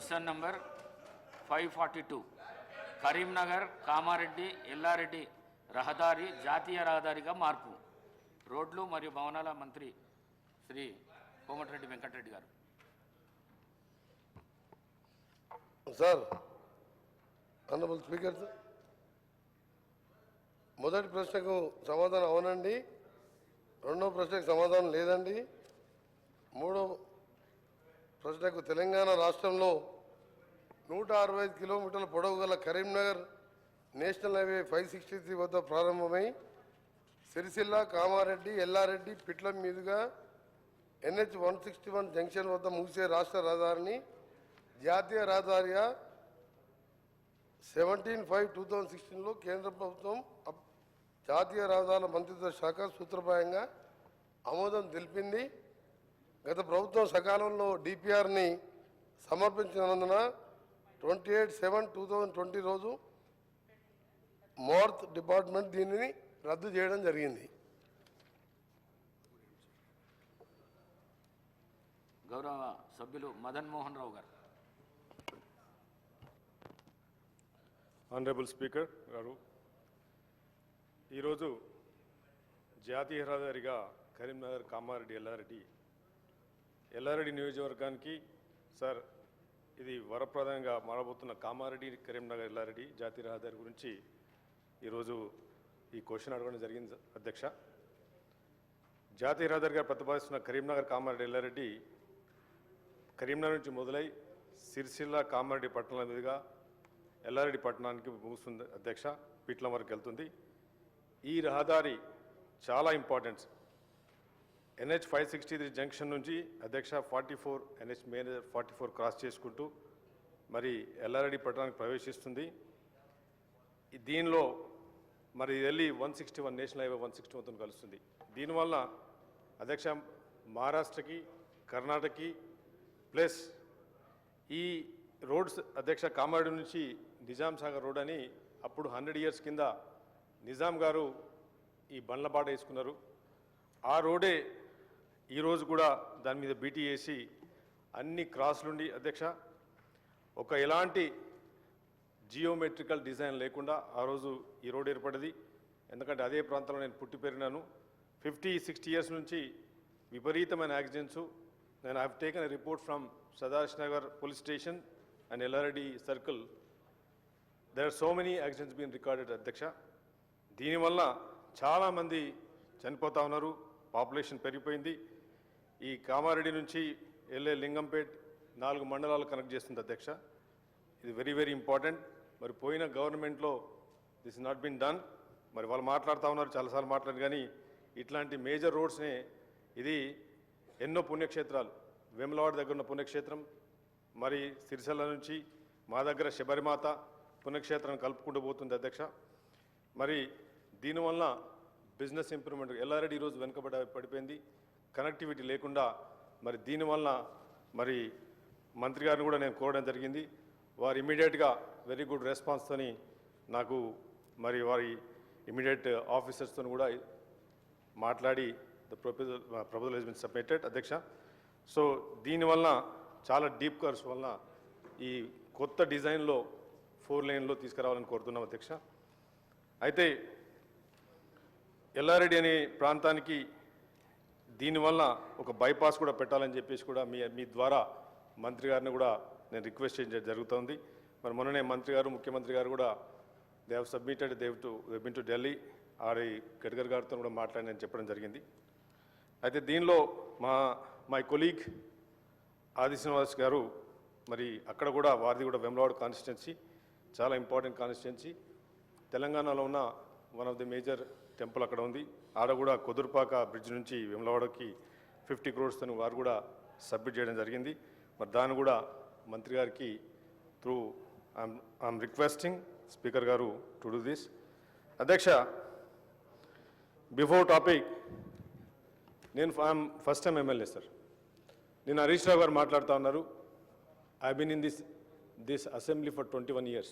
Question number 542 Karimnagar Kamareddy Yellareddy రహదారి జాతీయ రహదారిగా మార్పు. రోడ్లు మరియు భవనాల మంత్రి శ్రీ కోమటిరెడ్డి వెంకటరెడ్డి గారు. సార్, ఆనరబుల్ స్పీకర్ సార్, మొదటి ప్రశ్నకు సమాధానం అవునండి, రెండో ప్రశ్నకు సమాధానం లేదండి, మూడో ప్రశ్నకు తెలంగాణ రాష్ట్రంలో 165 కిలోమీటర్ల పొడవు గల కరీంనగర్ నేషనల్ హైవే 563 వద్ద ప్రారంభమై సిరిసిల్ల కామారెడ్డి ఎల్లారెడ్డి పిట్లం మీదుగా NH 161 జంక్షన్ వద్ద ముగిసే రాష్ట్ర రహదారిని జాతీయ రహదారిగా 17/5/2016లో కేంద్ర ప్రభుత్వం జాతీయ రహదారుల మంత్రిత్వ శాఖ సూత్రప్రాయంగా ఆమోదం తెలిపింది. గత ప్రభుత్వం సకాలంలో DPRని సమర్పించినందున 28/7/2020 రోజు మార్త్ డిపార్ట్మెంట్ దీనిని రద్దు చేయడం జరిగింది. గౌరవ సభ్యులు మదన్ మోహన్ రావు గారు. ఆనరబుల్ స్పీకర్ గారు, ఈరోజు జాతీయ రహదారిగా కరీంనగర్ కామారెడ్డి ఎల్లారెడ్డి నియోజకవర్గానికి సార్ ఇది వరప్రదంగా మారబోతున్న కామారెడ్డి కరీంనగర్ ఎల్లారెడ్డి జాతీయ రహదారి గురించి ఈరోజు ఈ క్వశ్చన్ అడగడం జరిగింది అధ్యక్ష. జాతీయ రహదారిగా ప్రతిపాదిస్తున్న కరీంనగర్ కామారెడ్డి ఎల్లారెడ్డి కరీంనగర్ నుంచి మొదలై సిరిసిల్ల కామారెడ్డి పట్టణాల మీదుగా ఎల్లారెడ్డి పట్టణానికి ముగుస్తుంది అధ్యక్ష, పిట్లం వరకు వెళ్తుంది. ఈ రహదారి చాలా ఇంపార్టెంట్. NH 563 జంక్షన్ నుంచి అధ్యక్ష 44 NH మేనేజర్ 44 క్రాస్ చేసుకుంటూ మరి ఎల్లారెడ్డి పట్టణానికి ప్రవేశిస్తుంది. దీనిలో మరి వెళ్ళి 161 నేషనల్ హైవే 161తో కలుస్తుంది. దీనివల్ల అధ్యక్ష మహారాష్ట్రకి కర్ణాటకకి ప్లస్ ఈ రోడ్స్ అధ్యక్ష కామారెడ్డి నుంచి నిజాం సాగర్ రోడ్ అని అప్పుడు 100 ఇయర్స్ కింద నిజాం గారు ఈ బండ్లబాట వేసుకున్నారు. ఆ రోడే ఈరోజు కూడా దాని మీద బీటీ వేసి అన్ని క్రాస్లుండి అధ్యక్ష ఒక ఎలాంటి జియోమెట్రికల్ డిజైన్ లేకుండా ఆ రోజు ఈ రోడ్ ఏర్పడింది. ఎందుకంటే అదే ప్రాంతంలో నేను పుట్టి పెరిగినాను. 50-60 ఇయర్స్ నుంచి విపరీతమైన యాక్సిడెంట్స్. నేను I have taken a report from Sadashiv Nagar police station and Yellareddy circle. There are so many accidents been recorded అధ్యక్ష. దీనివల్ల చాలామంది చనిపోతూ ఉన్నారు, పాపులేషన్ పెరిగిపోయింది. ఈ కామారెడ్డి నుంచి వెళ్ళే లింగంపేట్ 4 మండలాలు కనెక్ట్ చేస్తుంది అధ్యక్ష. ఇది వెరీ వెరీ ఇంపార్టెంట్. మరి పోయిన గవర్నమెంట్లో this is not been done. మరి వాళ్ళు మాట్లాడుతూ ఉన్నారు, చాలాసార్లు మాట్లాడారు, కానీ ఇట్లాంటి మేజర్ రోడ్స్నే ఇది ఎన్నో పుణ్యక్షేత్రాలు, వేములవాడ దగ్గర ఉన్న పుణ్యక్షేత్రం, మరి సిరిసిల్ల నుంచి మా దగ్గర శబరిమాత పుణ్యక్షేత్రాన్ని కలుపుకుంటూ పోతుంది అధ్యక్ష. మరి దీనివల్ల బిజినెస్ ఇంప్రూవ్మెంట్ ఎల్లారెడ్డి ఈరోజు పడిపోయింది, కనెక్టివిటీ లేకుండా. మరి దీనివల్ల మరి మంత్రి గారిని కూడా నేను కోరడం జరిగింది. వారు ఇమీడియట్గా వెరీ గుడ్ రెస్పాన్స్తోని నాకు మరి వారి ఇమీడియట్ ఆఫీసర్స్తో కూడా మాట్లాడి the proposal has been submitted అధ్యక్ష. సో దీనివల్ల చాలా డీప్ కర్వ్స్ వలన ఈ కొత్త డిజైన్లో 4 లేన్లో తీసుకురావాలని కోరుతున్నాం అధ్యక్ష. అయితే ఎల్లారెడ్డి అనే ప్రాంతానికి దీనివల్ల ఒక బైపాస్ కూడా పెట్టాలని చెప్పేసి కూడా మీ ద్వారా మంత్రి గారిని కూడా నేను రిక్వెస్ట్ చేయడం జరుగుతుంది. మరి మొన్ననే మంత్రి గారు ముఖ్యమంత్రి గారు కూడా they have submitted they been to Delhi, ఆడి గడ్కరీ గారితో కూడా మాట్లాడి చెప్పడం జరిగింది. అయితే దీనిలో మై కొలీగ్ ఆది శ్రీనివాస్ గారు మరి అక్కడ కూడా వారిది కూడా వేములవాడ కాన్స్టిట్యున్సీ చాలా ఇంపార్టెంట్ కాన్స్టిట్యున్సీ. తెలంగాణలో ఉన్న one of the major temple అక్కడ ఉంది. ఆడ కూడా కుదురుపాక బ్రిడ్జ్ నుంచి వేములవాడకి 50 crores తను వారు కూడా సబ్మిట్ చేయడం జరిగింది. మరి దాన్ని కూడా మంత్రి గారికి త్రూ ఐఎమ్ రిక్వెస్టింగ్ స్పీకర్ గారు టు డూ దిస్ అధ్యక్ష. బిఫోర్ టాపిక్, నేను ఫస్ట్ టైం ఎమ్మెల్యే సార్. నేను హరీష్ రావు గారు మాట్లాడుతూ ఉన్నారు. I been in this assembly for 21 years.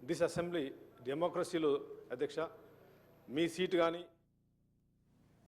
This assembly డెమోక్రసీలో అధ్యక్ష మీ సీట్ కానీ